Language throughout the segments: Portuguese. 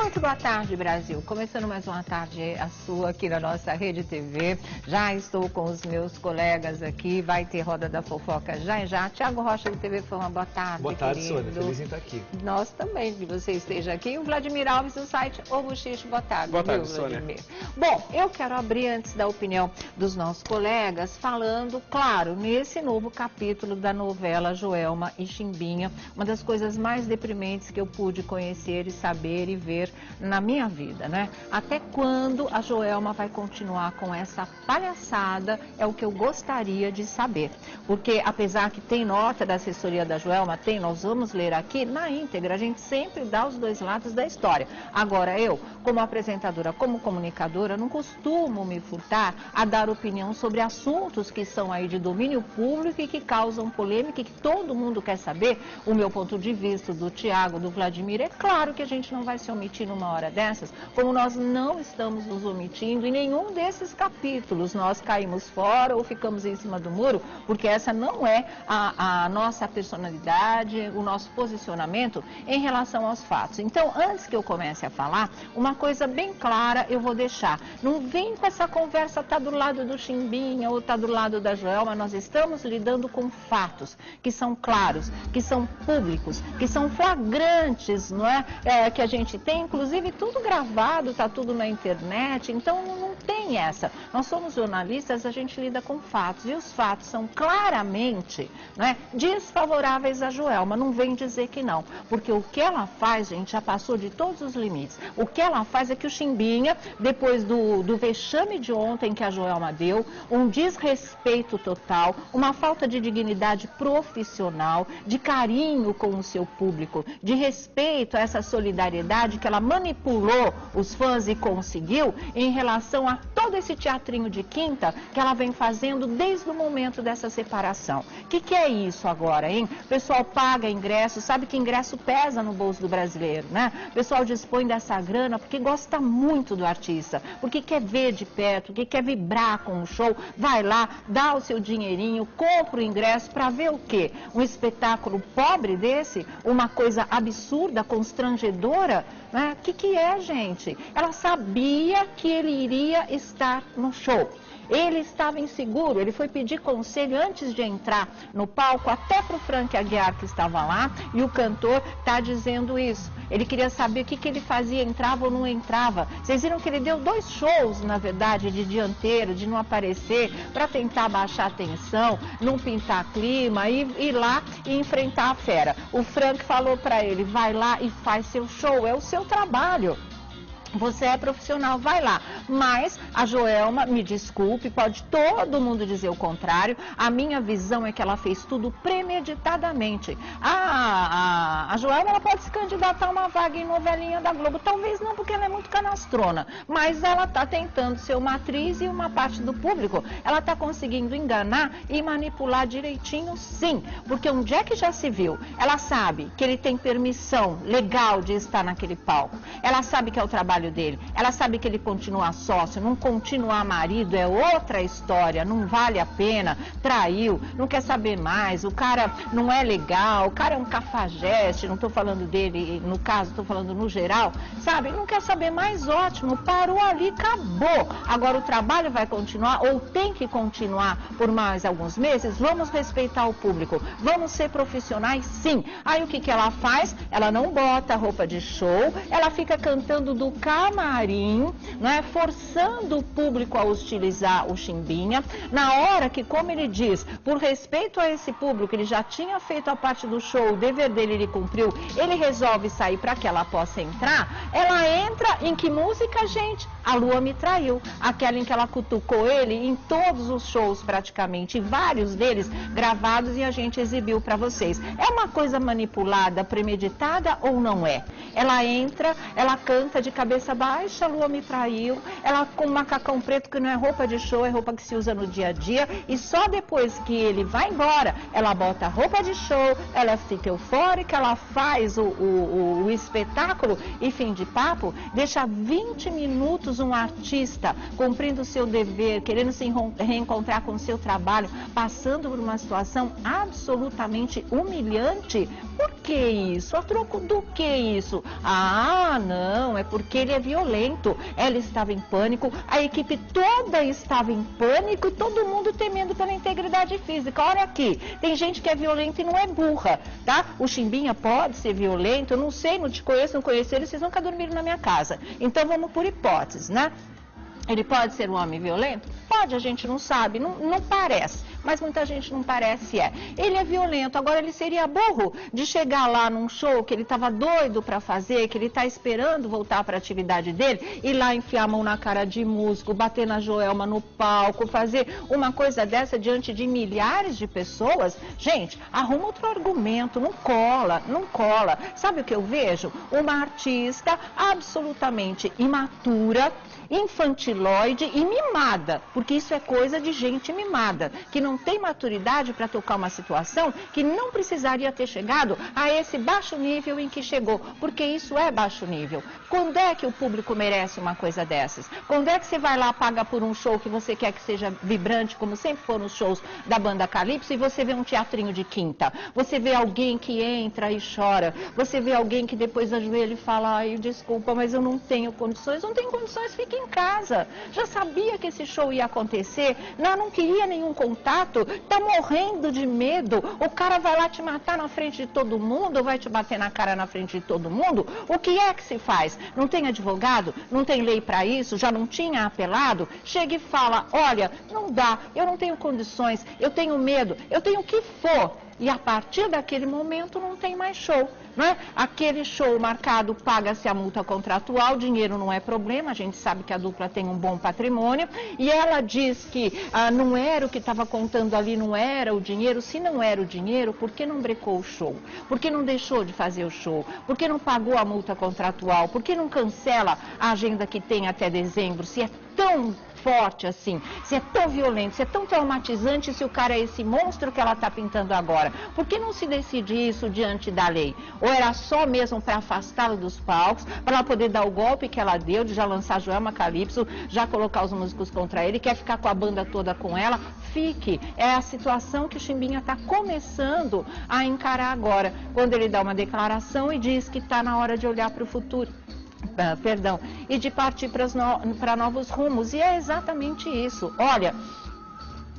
Muito boa tarde, Brasil. Começando mais uma tarde a sua aqui na nossa Rede TV. Já estou com os meus colegas aqui. Vai ter Roda da Fofoca já e já. Tiago Rocha do TV Fama, boa tarde. Boa tarde, querido. Sônia. Feliz em estar aqui. Nós também, que você esteja aqui. E o Vladimir Alves do site O Buchiche, boa tarde. Boa tarde, Sônia. Bom, eu quero abrir antes da opinião dos nossos colegas, falando, claro, nesse novo capítulo da novela Joelma e Chimbinha, uma das coisas mais deprimentes que eu pude conhecer e saber e ver na minha vida, né? Até quando a Joelma vai continuar com essa palhaçada é o que eu gostaria de saber. Porque apesar que tem nota da assessoria da Joelma, nós vamos ler aqui na íntegra, a gente sempre dá os dois lados da história. Agora eu, como apresentadora, como comunicadora, não costumo me furtar a dar opinião sobre assuntos que são aí de domínio público e que causam polêmica e que todo mundo quer saber. O meu ponto de vista, do Tiago, do Vladimir, é claro que a gente não vai se omitir numa hora dessas, como nós não estamos nos omitindo em nenhum desses capítulos. Nós caímos fora ou ficamos em cima do muro, porque essa não é a nossa personalidade, o nosso posicionamento em relação aos fatos. Então, antes que eu comece a falar, uma coisa bem clara eu vou deixar. Não vem com essa conversa, tá do lado do Chimbinha ou tá do lado da Joelma. Nós estamos lidando com fatos que são claros, que são públicos, que são flagrantes, não é? Que a gente tem, inclusive, tudo gravado, tá tudo na internet, então não tem essa. Nós somos jornalistas, a gente lida com fatos, e os fatos são claramente, né, desfavoráveis a Joelma. Não vem dizer que não, porque o que ela faz, gente, já passou de todos os limites. O que ela faz é que o Chimbinha, depois do vexame de ontem que a Joelma deu, um desrespeito total, uma falta de dignidade profissional, de carinho com o seu público, de respeito a essa solidariedade que ela manipulou os fãs e conseguiu em relação a todo esse teatrinho de quinta que ela vem fazendo desde o momento dessa separação. O que é isso agora, hein? O pessoal paga ingresso, sabe que ingresso pesa no bolso do brasileiro, né? O pessoal dispõe dessa grana porque gosta muito do artista, porque quer ver de perto, porque quer vibrar com o show, vai lá, dá o seu dinheirinho, compra o ingresso para ver o quê? Um espetáculo pobre desse? Uma coisa absurda, constrangedora? Né? O que é, gente? Ela sabia que ele iria estar no show. Ele estava inseguro, ele foi pedir conselho antes de entrar no palco, até para o Frank Aguiar, que estava lá, e o cantor está dizendo isso. Ele queria saber o que ele fazia, entrava ou não entrava. Vocês viram que ele deu 2 shows, na verdade, de dianteiro, de não aparecer, para tentar baixar a tensão, não pintar clima, e ir lá e enfrentar a fera. O Frank falou para ele, vai lá e faz seu show, é o seu trabalho. Você é profissional, vai lá. Mas a Joelma, me desculpe, pode todo mundo dizer o contrário. A minha visão é que ela fez tudo premeditadamente. A Joelma, ela pode se candidatar a uma vaga em novelinha da Globo. Talvez não, porque ela é muito canastrona. Mas ela está tentando ser uma atriz e uma parte do público. Ela está conseguindo enganar e manipular direitinho, sim. Porque onde é que já se viu? Ela sabe que ele tem permissão legal de estar naquele palco. Ela sabe que é o trabalho dele. Ela sabe que ele continua sócio, não continuar marido é outra história, não vale a pena, traiu, não quer saber mais, o cara não é legal, o cara é um cafajeste, não estou falando dele no caso, estou falando no geral, sabe? Não quer saber mais, ótimo, parou ali, acabou. Agora o trabalho vai continuar, ou tem que continuar por mais alguns meses, vamos respeitar o público, vamos ser profissionais, sim. Aí o que ela faz? Ela não bota roupa de show, ela fica cantando do camarim, né, forçando o público a hostilizar o Chimbinha, na hora que, como ele diz, por respeito a esse público, ele já tinha feito a parte do show, o dever dele ele cumpriu, ele resolve sair para que ela possa entrar. Ela entra em que música, gente? A Lua Me Traiu, aquela em que ela cutucou ele em todos os shows praticamente, vários deles gravados e a gente exibiu para vocês. É uma coisa manipulada, premeditada ou não é? Ela entra, ela canta de cabeça baixa, a Lua Me Traiu, ela com um macacão preto que não é roupa de show, é roupa que se usa no dia a dia, e só depois que ele vai embora, ela bota a roupa de show, ela fica eufórica, ela faz o espetáculo e fim de papo, deixa 20 minutos um artista cumprindo o seu dever, querendo se reencontrar com o seu trabalho, passando por uma situação absolutamente humilhante. Por que isso? A troco do que isso? Ah, não, é porque ele é violento. Ela estava em pânico, a equipe toda estava em pânico e todo mundo temendo pela integridade física. Olha aqui, tem gente que é violenta e não é burra, tá? O Chimbinha pode ser violento, eu não sei, não te conheço, não conheço ele, vocês nunca dormiram na minha casa. Então vamos por hipóteses, né? Ele pode ser um homem violento? Pode, a gente não sabe, não parece, mas muita gente não parece Ele é violento, agora ele seria burro de chegar lá num show que ele estava doido para fazer, que ele está esperando voltar para a atividade dele, e lá enfiar a mão na cara de músico, bater na Joelma no palco, fazer uma coisa dessa diante de milhares de pessoas. Gente, arruma outro argumento, não cola, não cola. Sabe o que eu vejo? Uma artista absolutamente imatura, infantiloide e mimada, porque isso é coisa de gente mimada, que não tem maturidade para tocar uma situação que não precisaria ter chegado a esse baixo nível em que chegou, porque isso é baixo nível. Quando é que o público merece uma coisa dessas? Quando é que você vai lá, paga por um show que você quer que seja vibrante, como sempre foram os shows da banda Calypso, e você vê um teatrinho de quinta, você vê alguém que entra e chora, você vê alguém que depois ajoelha e fala, ai, desculpa, mas eu não tenho condições, fique em casa. Já sabia que esse show ia acontecer, não queria nenhum contato, tá morrendo de medo, o cara vai lá te matar na frente de todo mundo, vai te bater na cara na frente de todo mundo, o que é que se faz? Não tem advogado? Não tem lei para isso? Já não tinha apelado? Chega e fala, olha, não dá, eu não tenho condições, eu tenho medo, eu tenho o que for. E a partir daquele momento não tem mais show, não é? Aquele show marcado, paga-se a multa contratual, dinheiro não é problema, a gente sabe que a dupla tem um bom patrimônio, e ela diz que não era o que estava contando ali, não era o dinheiro. Se não era o dinheiro, por que não brecou o show? Por que não deixou de fazer o show? Por que não pagou a multa contratual? Por que não cancela a agenda que tem até dezembro, se é tão forte assim, se é tão violento, se é tão traumatizante, se o cara é esse monstro que ela está pintando agora? Por que não se decide isso diante da lei? Ou era só mesmo para afastá-la dos palcos, para ela poder dar o golpe que ela deu de já lançar Joelma Calypso, já colocar os músicos contra ele, quer ficar com a banda toda com ela? Fique. É a situação que o Chimbinha está começando a encarar agora, quando ele dá uma declaração e diz que está na hora de olhar para o futuro. E de partir para novos rumos. E é exatamente isso. Olha,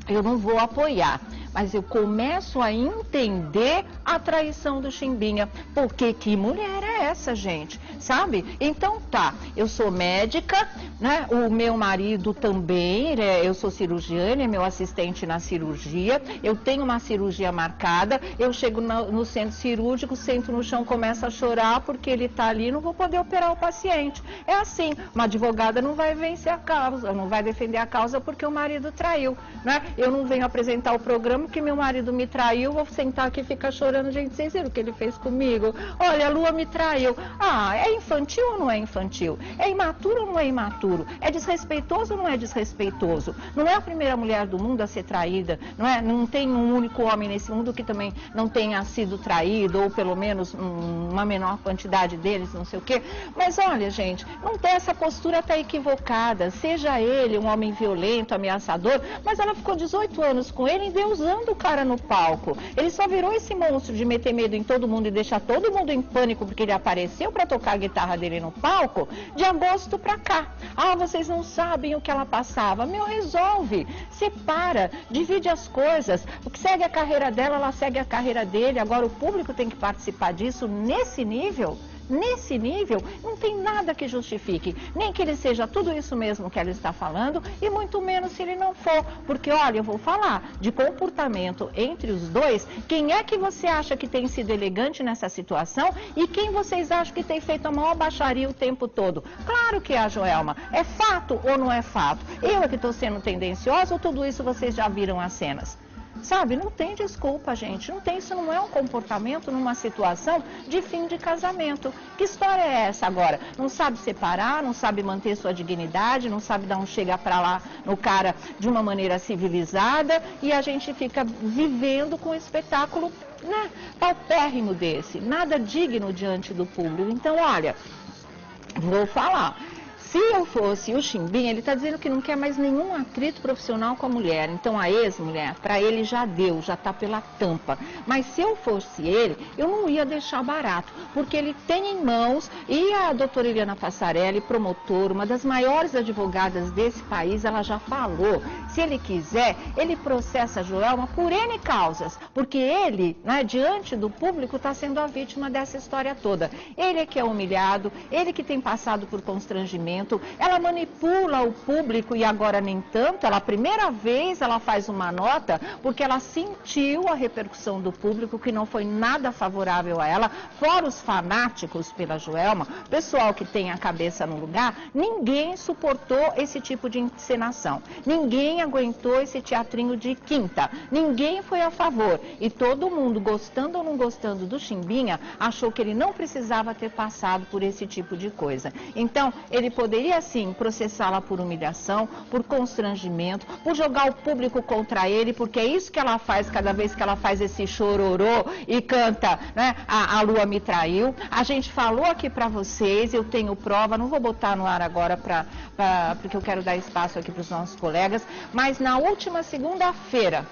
eu não vou apoiar, mas eu começo a entender a traição do Chimbinha. Porque que mulher é essa, gente? Sabe? Então tá, eu sou médica, né? O meu marido também, eu sou cirurgiã, é meu assistente na cirurgia, eu tenho uma cirurgia marcada, eu chego no centro cirúrgico, sento no chão, começo a chorar porque ele tá ali, não vou poder operar o paciente. É assim, uma advogada não vai vencer a causa, não vai defender a causa porque o marido traiu, né? Eu não venho apresentar o programa porque meu marido me traiu, vou sentar aqui e ficar chorando. Gente, vocês viram o que ele fez comigo? Olha, a Lua me traiu. Ah, é infantil ou não é infantil? É imaturo ou não é imaturo? É desrespeitoso ou não é desrespeitoso? Não é a primeira mulher do mundo a ser traída, não é? Não tem um único homem nesse mundo que também não tenha sido traído, ou pelo menos uma menor quantidade deles, não sei o quê. Mas olha, gente, não tem, essa postura tá equivocada. Seja ele um homem violento, ameaçador, mas ela ficou 18 anos com ele, endeusando o cara no palco. Ele só virou esse monstro de meter medo em todo mundo e deixar todo mundo em pânico porque ele apareceu para tocar a guitarra dele no palco de agosto para cá. Ah, vocês não sabem o que ela passava. Meu, resolve, separa, divide as coisas. O que segue a carreira dela, ela segue a carreira dele. Agora o público tem que participar disso nesse nível. Nesse nível, não tem nada que justifique, nem que ele seja tudo isso mesmo que ela está falando, e muito menos se ele não for. Porque, olha, eu vou falar de comportamento entre os dois. Quem é que você acha que tem sido elegante nessa situação e quem vocês acham que tem feito a maior baixaria o tempo todo? Claro que é a Joelma. É fato ou não é fato? Eu é que estou sendo tendenciosa ou tudo isso vocês já viram as cenas? Sabe, não tem desculpa, gente, não tem, isso não é um comportamento numa situação de fim de casamento. Que história é essa agora? Não sabe separar, não sabe manter sua dignidade, não sabe dar um chega pra lá no cara de uma maneira civilizada, e a gente fica vivendo com um espetáculo, né, paupérrimo desse, nada digno diante do público. Então, olha, vou falar. Se eu fosse o Chimbinha, ele está dizendo que não quer mais nenhum atrito profissional com a mulher. Então, a ex-mulher, para ele já deu, já está pela tampa. Mas se eu fosse ele, eu não ia deixar barato, porque ele tem em mãos, e a doutora Eliana Passarelli, promotora, uma das maiores advogadas desse país, ela já falou, se ele quiser, ele processa a Joelma por N causas, porque ele, né, diante do público, está sendo a vítima dessa história toda. Ele é que é humilhado, ele que tem passado por constrangimento, ela manipula o público e agora nem tanto, a primeira vez ela faz uma nota porque ela sentiu a repercussão do público que não foi nada favorável a ela, fora os fanáticos pela Joelma, pessoal que tem a cabeça no lugar, ninguém suportou esse tipo de encenação, ninguém aguentou esse teatrinho de quinta, ninguém foi a favor e todo mundo, gostando ou não gostando do Chimbinha, achou que ele não precisava ter passado por esse tipo de coisa. Então, ele poderia sim processá-la por humilhação, por constrangimento, por jogar o público contra ele, porque é isso que ela faz cada vez que ela faz esse chororô e canta, né, a lua me traiu. A gente falou aqui para vocês, eu tenho prova, não vou botar no ar agora porque eu quero dar espaço aqui para os nossos colegas, mas na última segunda-feira,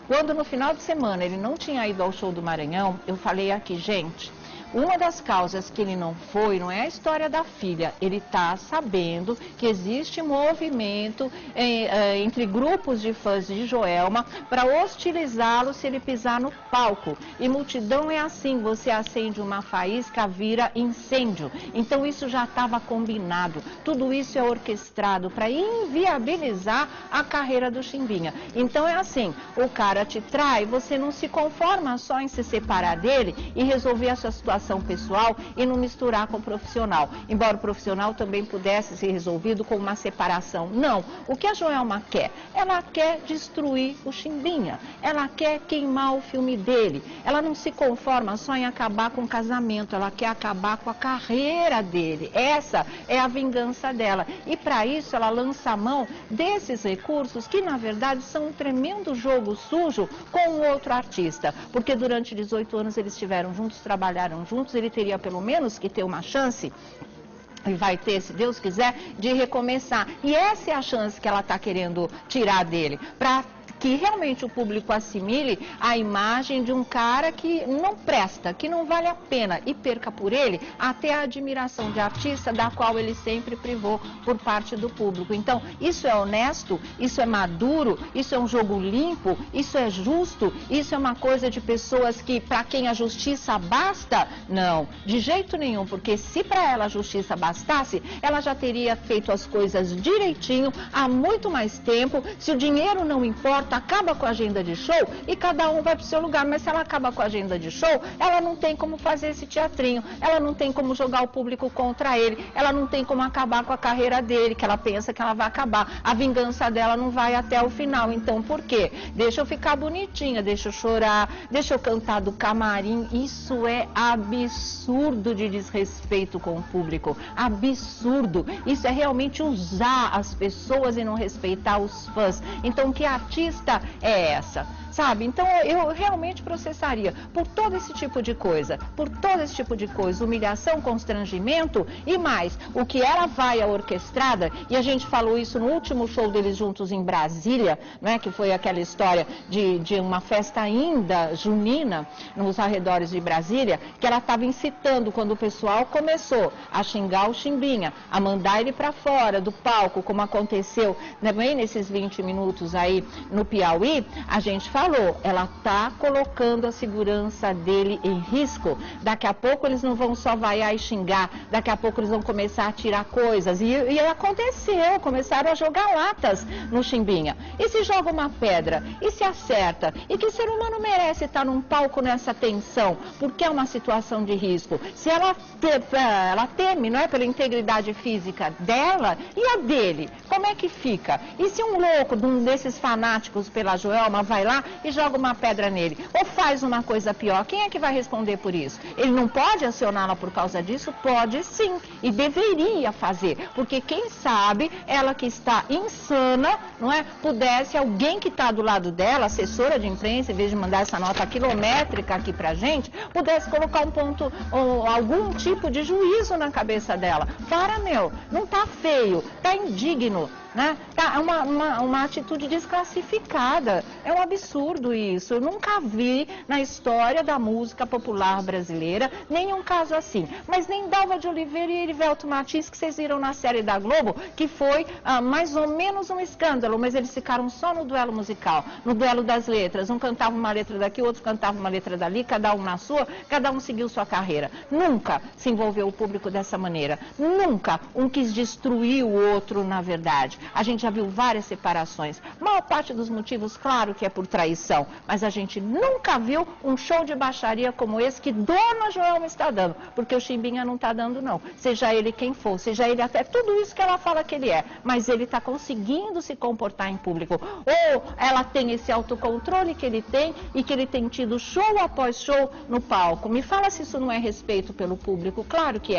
quando no final de semana ele não tinha ido ao show do Maranhão, eu falei aqui, gente, uma das causas que ele não foi, não é a história da filha, ele está sabendo que existe movimento entre grupos de fãs de Joelma para hostilizá-lo se ele pisar no palco. E multidão é assim, você acende uma faísca, vira incêndio. Então isso já estava combinado, tudo isso é orquestrado para inviabilizar a carreira do Chimbinha. Então é assim, o cara te trai, você não se conforma só em se separar dele e resolver essa situação pessoal e não misturar com o profissional. Embora o profissional também pudesse ser resolvido com uma separação. Não. O que a Joelma quer? Ela quer destruir o Chimbinha. Ela quer queimar o filme dele. Ela não se conforma só em acabar com o casamento. Ela quer acabar com a carreira dele. Essa é a vingança dela. E para isso ela lança a mão desses recursos que na verdade são um tremendo jogo sujo com um outro artista. Porque durante 18 anos eles estiveram juntos, trabalharam juntos, ele teria pelo menos que ter uma chance, e vai ter, se Deus quiser, de recomeçar. E essa é a chance que ela está querendo tirar dele, para que realmente o público assimile a imagem de um cara que não presta, que não vale a pena e perca por ele até a admiração de artista da qual ele sempre privou por parte do público. Então, isso é honesto, isso é maduro, isso é um jogo limpo, isso é justo, isso é uma coisa de pessoas que, para quem a justiça basta? Não, de jeito nenhum, porque se para ela a justiça bastasse, ela já teria feito as coisas direitinho há muito mais tempo. Se o dinheiro não importa, acaba com a agenda de show e cada um vai para o seu lugar. Mas se ela acaba com a agenda de show, ela não tem como fazer esse teatrinho, ela não tem como jogar o público contra ele, ela não tem como acabar com a carreira dele, que ela pensa que ela vai acabar. A vingança dela não vai até o final. Então, por quê? Deixa eu ficar bonitinha, deixa eu chorar, deixa eu cantar do camarim. Isso é absurdo de desrespeito com o público. Absurdo. Isso é realmente usar as pessoas e não respeitar os fãs. Então, que artista é essa? Sabe? Então, eu realmente processaria por todo esse tipo de coisa, humilhação, constrangimento e mais, o que ela vai à orquestrada, e a gente falou isso no último show deles juntos em Brasília, né, que foi aquela história de uma festa ainda junina nos arredores de Brasília, que ela estava incitando quando o pessoal começou a xingar o Chimbinha, a mandar ele para fora do palco, como aconteceu também nesses 20 minutos aí no Piauí. A gente falou, ela está colocando a segurança dele em risco. Daqui a pouco eles não vão só vaiar e xingar, daqui a pouco eles vão começar a tirar coisas. E aconteceu, começaram a jogar latas no Chimbinha. E se joga uma pedra? E se acerta? E que ser humano merece estar num palco nessa tensão? Porque é uma situação de risco. Se ela teme, não é, pela integridade física dela e a dele, como é que fica? E se um louco, um desses fanáticos pela Joelma, vai lá e joga uma pedra nele. Ou faz uma coisa pior. Quem é que vai responder por isso? Ele não pode acioná-la por causa disso? Pode sim. E deveria fazer. Porque quem sabe, ela que está insana, não é? Pudesse alguém que está do lado dela, assessora de imprensa, em vez de mandar essa nota quilométrica aqui pra gente, pudesse colocar um ponto, ou algum tipo de juízo na cabeça dela. Para, meu, não tá feio, tá indigno, né? Tá uma atitude desclassificada. É um absurdo isso. Eu nunca vi na história da música popular brasileira nenhum caso assim. Mas nem Dalva de Oliveira e Erivelto Martins, que vocês viram na série da Globo, que foi mais ou menos um escândalo, mas eles ficaram só no duelo musical, no duelo das letras. Um cantava uma letra daqui, outro cantava uma letra dali, cada um na sua, cada um seguiu sua carreira. Nunca se envolveu o público dessa maneira. Nunca um quis destruir o outro, na verdade. A gente já viu várias separações. A maior parte dos motivos, claro que é por traição, mas a gente nunca viu um show de baixaria como esse que Dona Joelma está dando, porque o Chimbinha não está dando não. Seja ele quem for, seja ele até tudo isso que ela fala que ele é, mas ele está conseguindo se comportar em público. Ou ela tem esse autocontrole que ele tem e que ele tem tido show após show no palco. Me fala se isso não é respeito pelo público, claro que é.